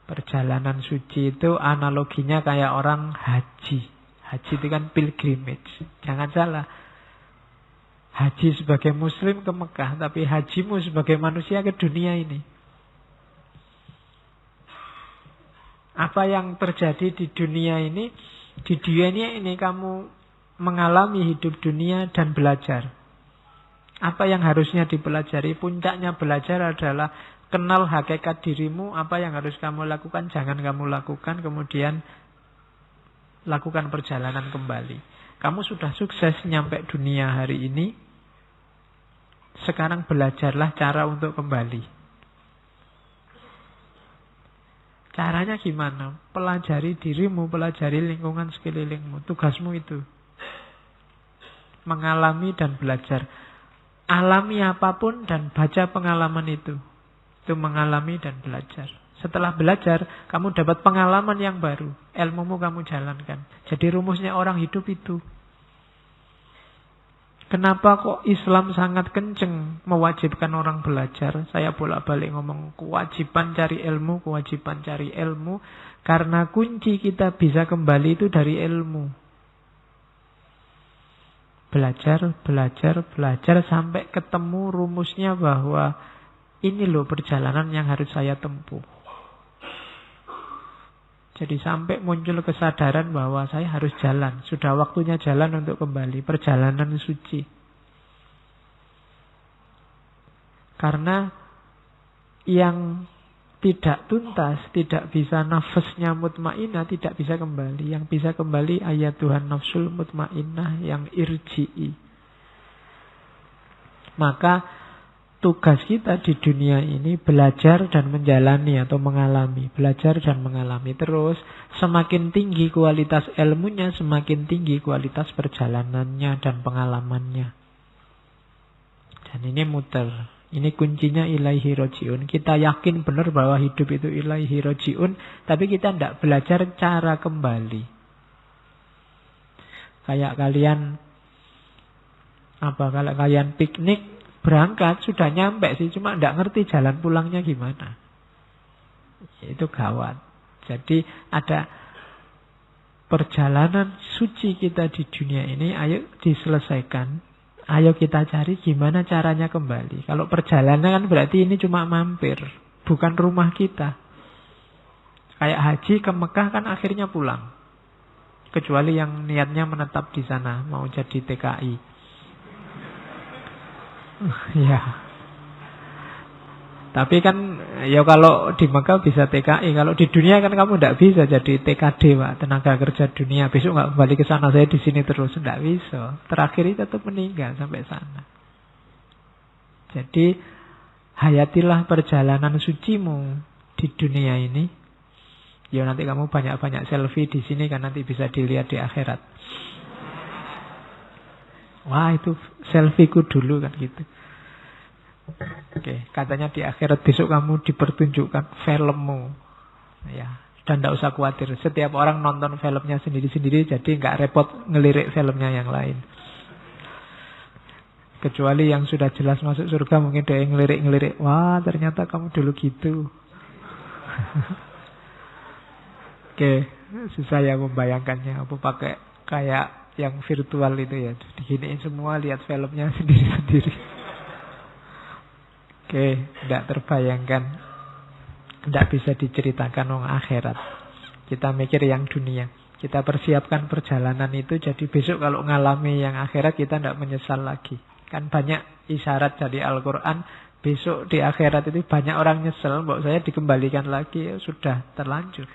Perjalanan suci itu analoginya kayak orang haji. Haji itu kan pilgrimage. Jangan salah. Haji sebagai muslim ke Mekah, tapi hajimu sebagai manusia ke dunia ini. Apa yang terjadi di dunia ini? Di dunia ini kamu mengalami hidup dunia dan belajar. Apa yang harusnya dipelajari? Puncaknya belajar adalah kenal hakikat dirimu, apa yang harus kamu lakukan, jangan kamu lakukan, kemudian lakukan perjalanan kembali. Kamu sudah sukses nyampe dunia hari ini, sekarang belajarlah cara untuk kembali. Caranya gimana? Pelajari dirimu, pelajari lingkungan sekelilingmu. Tugasmu itu mengalami dan belajar. Alami apapun dan baca pengalaman itu. Itu mengalami dan belajar. Setelah belajar, kamu dapat pengalaman yang baru. Ilmumu kamu jalankan. Jadi rumusnya orang hidup itu. Kenapa kok Islam sangat kenceng mewajibkan orang belajar? Saya bolak-balik ngomong kewajiban cari ilmu, kewajiban cari ilmu. Karena kunci kita bisa kembali itu dari ilmu. Belajar, belajar, belajar sampai ketemu rumusnya bahwa ini loh perjalanan yang harus saya tempuh. Jadi sampai muncul kesadaran bahwa saya harus jalan. Sudah waktunya jalan untuk kembali. Perjalanan suci. Karena yang tidak tuntas, tidak bisa nafasnya mutmainah, tidak bisa kembali. Yang bisa kembali ayat Tuhan nafsul mutmainah yang irji'i. Maka tugas kita di dunia ini belajar dan menjalani atau mengalami. Belajar dan mengalami. Terus semakin tinggi kualitas ilmunya, semakin tinggi kualitas perjalanannya dan pengalamannya. Dan ini muter. Ini kuncinya ilaihi roji'un. Kita yakin benar bahwa hidup itu ilaihi roji'un, tapi kita tidak belajar cara kembali. Kayak kalian kalau kalian piknik, berangkat sudah nyampe sih, cuma tidak ngerti jalan pulangnya gimana. Itu gawat. Jadi ada perjalanan suci kita di dunia ini, ayo diselesaikan. Ayo kita cari gimana caranya kembali. Kalau perjalanan kan berarti ini cuma mampir, bukan rumah kita. Kayak haji ke Mekah kan akhirnya pulang. Kecuali yang niatnya menetap di sana, mau jadi TKI. Ya. Tapi kan ya kalau di Mekah bisa TKI, kalau di dunia kan kamu tidak bisa jadi TKD, Pak, tenaga kerja dunia. Besok nggak kembali ke sana, saya di sini terus, tidak bisa. Terakhir itu tetap meninggal sampai sana. Jadi hayatilah perjalanan sucimu di dunia ini. Ya nanti kamu banyak-banyak selfie di sini kan nanti bisa dilihat di akhirat. Wah itu selfieku dulu kan gitu. Oke, katanya di akhirat besok kamu dipertunjukkan filmmu. Ya, dan tidak usah khawatir. Setiap orang nonton filmnya sendiri-sendiri, jadi nggak repot ngelirik filmnya yang lain. Kecuali yang sudah jelas masuk surga, mungkin dia ngelirik-ngelirik. Wah, ternyata kamu dulu gitu. Oke, susah ya membayangkannya. Apa pakai kayak yang virtual itu ya, diginiin semua, lihat filmnya sendiri-sendiri. Oke, tidak terbayangkan. Tidak bisa diceritakan orang akhirat. Kita mikir yang dunia. Kita persiapkan perjalanan itu, jadi besok kalau ngalami yang akhirat kita tidak menyesal lagi. Kan banyak isyarat dari Al-Quran. Besok di akhirat itu banyak orang nyesel, bahwa saya dikembalikan lagi, ya sudah terlanjur.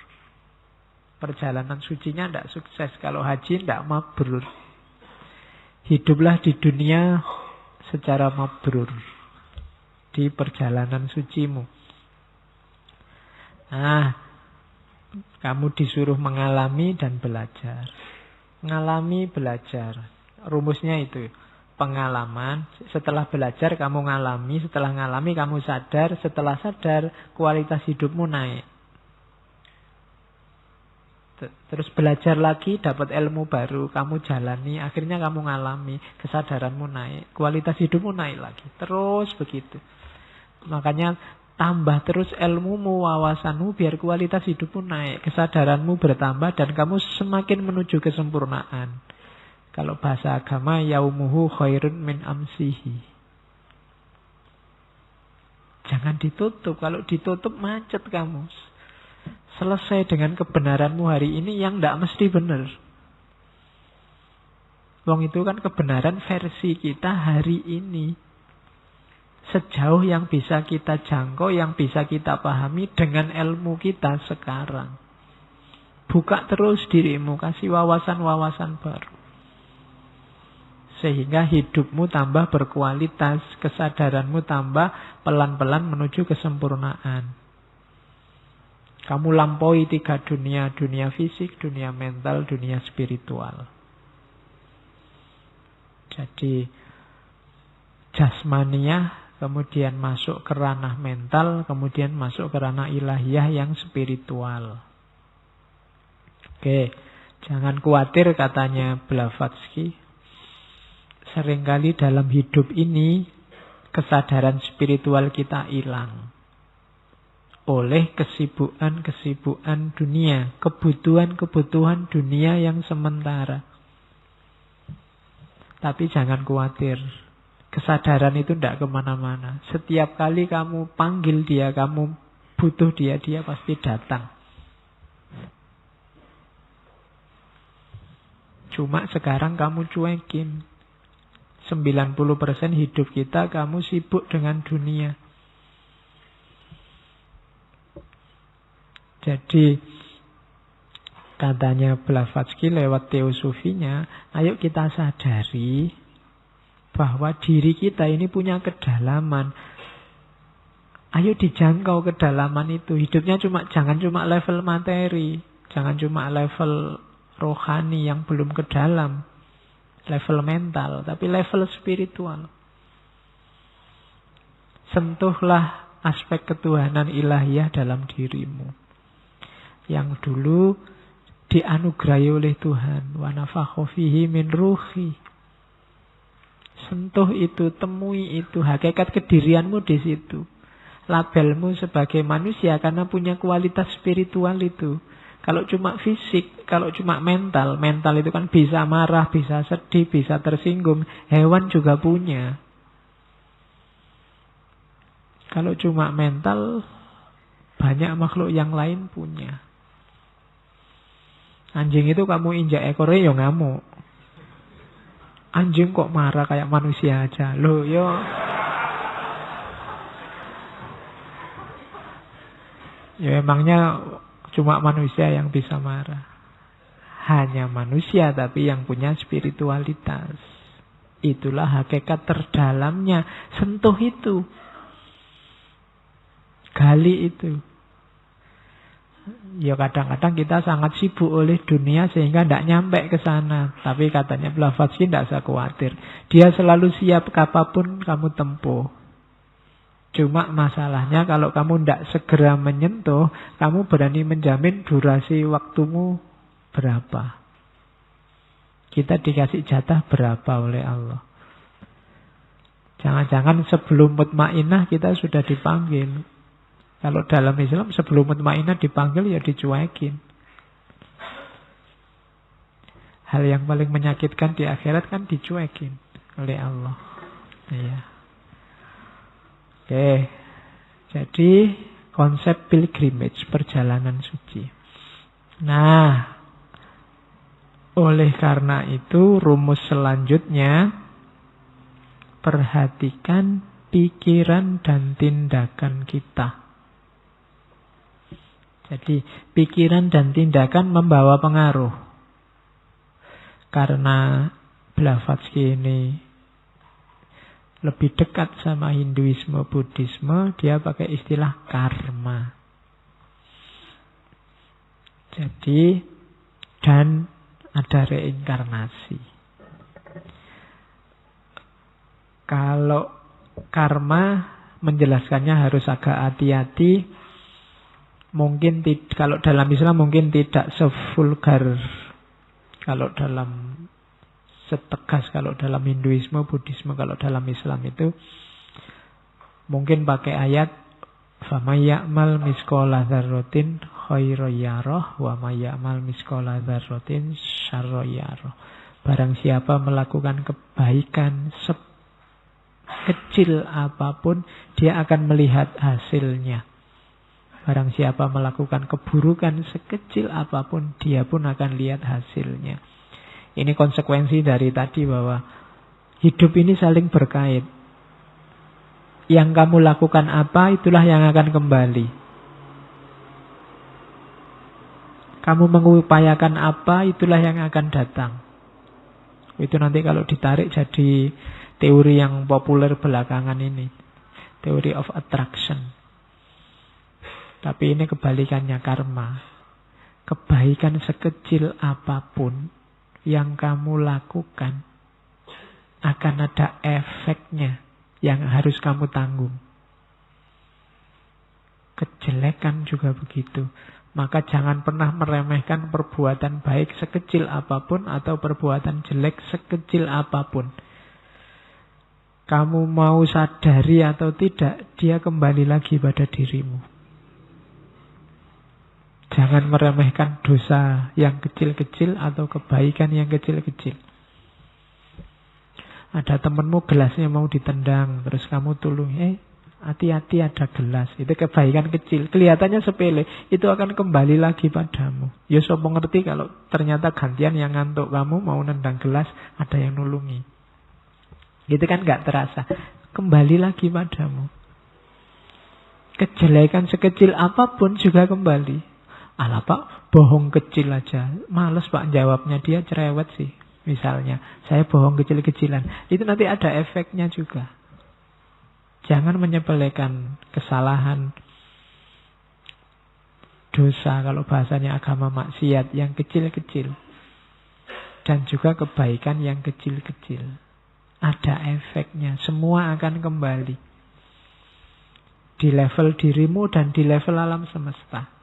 Perjalanan sucinya tidak sukses. Kalau haji tidak mabrur. Hiduplah di dunia secara mabrur. Di perjalanan sucimu. Nah, kamu disuruh mengalami dan belajar. Mengalami, belajar. Rumusnya itu. Pengalaman. Setelah belajar kamu ngalami. Setelah ngalami kamu sadar. Setelah sadar kualitas hidupmu naik. Terus belajar lagi, dapat ilmu baru, kamu jalani, akhirnya kamu ngalami, kesadaranmu naik, kualitas hidupmu naik lagi. Terus begitu. Makanya Tambah terus ilmumu, wawasanmu, biar kualitas hidupmu naik. Kesadaranmu bertambah dan kamu semakin menuju kesempurnaan. Kalau bahasa agama, yaumuhu khairun min amsihi. Jangan ditutup. Kalau ditutup macet kamu. Selesai dengan kebenaranmu hari ini yang tidak mesti benar. Wong itu kan kebenaran versi kita hari ini. Sejauh yang bisa kita jangkau, yang bisa kita pahami dengan ilmu kita sekarang. Buka terus dirimu, kasih wawasan-wawasan baru. Sehingga hidupmu tambah berkualitas, kesadaranmu tambah pelan-pelan menuju kesempurnaan. Kamu lampaui 3 dunia, dunia fisik, dunia mental, dunia spiritual. Jadi jasmaniah, kemudian masuk ke ranah mental, kemudian masuk ke ranah ilahiyah yang spiritual. Oke, jangan khawatir katanya Blavatsky. Seringkali dalam hidup ini kesadaran spiritual kita hilang oleh kesibukan-kesibukan dunia, kebutuhan-kebutuhan dunia yang sementara. Tapi jangan khawatir. Kesadaran itu tidak kemana-mana. Setiap kali kamu panggil dia, kamu butuh dia, dia pasti datang. Cuma sekarang kamu cuekin. 90% hidup kita kamu sibuk dengan dunia. Jadi katanya Blavatsky lewat teosofinya, ayo kita sadari bahwa diri kita ini punya kedalaman. Ayo dijangkau kedalaman itu. Hidupnya jangan cuma level materi, jangan cuma level rohani yang belum ke dalam, level mental, tapi level spiritual. Sentuhlah aspek ketuhanan ilahiyah dalam dirimu yang dulu dianugerahi oleh Tuhan. Wa nafakha fihi min ruhi. Sentuh itu, temui itu, hakikat kedirianmu di situ. Labelmu sebagai manusia karena punya kualitas spiritual itu. Kalau cuma fisik, kalau cuma mental, mental itu kan bisa marah, bisa sedih, bisa tersinggung. Hewan juga punya. Kalau cuma mental, banyak makhluk yang lain punya. Anjing itu kamu injak ekornya ya ngamuk. Anjing kok marah kayak manusia aja. Loh, yo. Ya emangnya cuma manusia yang bisa marah. Hanya manusia tapi yang punya spiritualitas. Itulah hakikat terdalamnya. Sentuh itu. Gali itu. Ya kadang-kadang kita sangat sibuk oleh dunia sehingga tidak nyampe ke sana. Tapi katanya Blavatsky tidak usah khawatir. Dia selalu siap apapun kamu tempuh. Cuma masalahnya kalau kamu tidak segera menyentuh, kamu berani menjamin durasi waktumu berapa. Kita dikasih jatah berapa oleh Allah. Jangan-jangan sebelum mutmainah kita sudah dipanggil. Kalau dalam Islam sebelum mutmainah dipanggil ya dicuekin. Hal yang paling menyakitkan di akhirat kan dicuekin oleh Allah. Iya. Oke. Jadi konsep pilgrimage, perjalanan suci. Nah, oleh karena itu rumus selanjutnya, perhatikan pikiran dan tindakan kita. Jadi pikiran dan tindakan membawa pengaruh. Karena Blavatsky ini lebih dekat sama Hinduisme, Buddhisme, dia pakai istilah karma. Jadi dan ada reinkarnasi. Kalau karma menjelaskannya harus agak hati-hati. Mungkin kalau dalam Islam mungkin tidak sevulgar kalau dalam setegas kalau dalam Hinduisme, Buddhisme, kalau dalam Islam itu mungkin pakai ayat Faman ya'mal misqala dzarratin khairan yarah wa may ya'mal misqala dzarratin syarran yarah. Barang siapa melakukan kebaikan sekecil apapun, dia akan melihat hasilnya. Barang siapa melakukan keburukan sekecil apapun, dia pun akan lihat hasilnya. Ini konsekuensi dari tadi bahwa hidup ini saling berkait. Yang kamu lakukan apa, itulah yang akan kembali. Kamu mengupayakan apa, itulah yang akan datang. Itu nanti kalau ditarik jadi teori yang populer belakangan ini. Theory of attraction. Tapi ini kebalikannya karma. Kebaikan sekecil apapun yang kamu lakukan akan ada efeknya yang harus kamu tanggung. Kejelekan juga begitu. Maka jangan pernah meremehkan perbuatan baik sekecil apapun atau perbuatan jelek sekecil apapun. Kamu mau sadari atau tidak, dia kembali lagi pada dirimu. Jangan meremehkan dosa yang kecil-kecil atau kebaikan yang kecil-kecil. Ada temanmu gelasnya mau ditendang, terus kamu tolong, hati-hati ada gelas. Itu kebaikan kecil. Kelihatannya sepele. Itu akan kembali lagi padamu. Ya sopo ngerti kalau ternyata gantian yang ngantuk kamu mau nendang gelas, ada yang nulungi. Itu kan gak terasa. Kembali lagi padamu. Kejelekan sekecil apapun juga kembali. Alah Pak, bohong kecil aja. Males Pak jawabnya, dia cerewet sih. Misalnya, saya bohong kecil-kecilan. Itu nanti ada efeknya juga. Jangan menyepelekan kesalahan, dosa, kalau bahasanya agama maksiat, yang kecil-kecil. Dan juga kebaikan yang kecil-kecil. Ada efeknya, semua akan kembali. Di level dirimu dan di level alam semesta.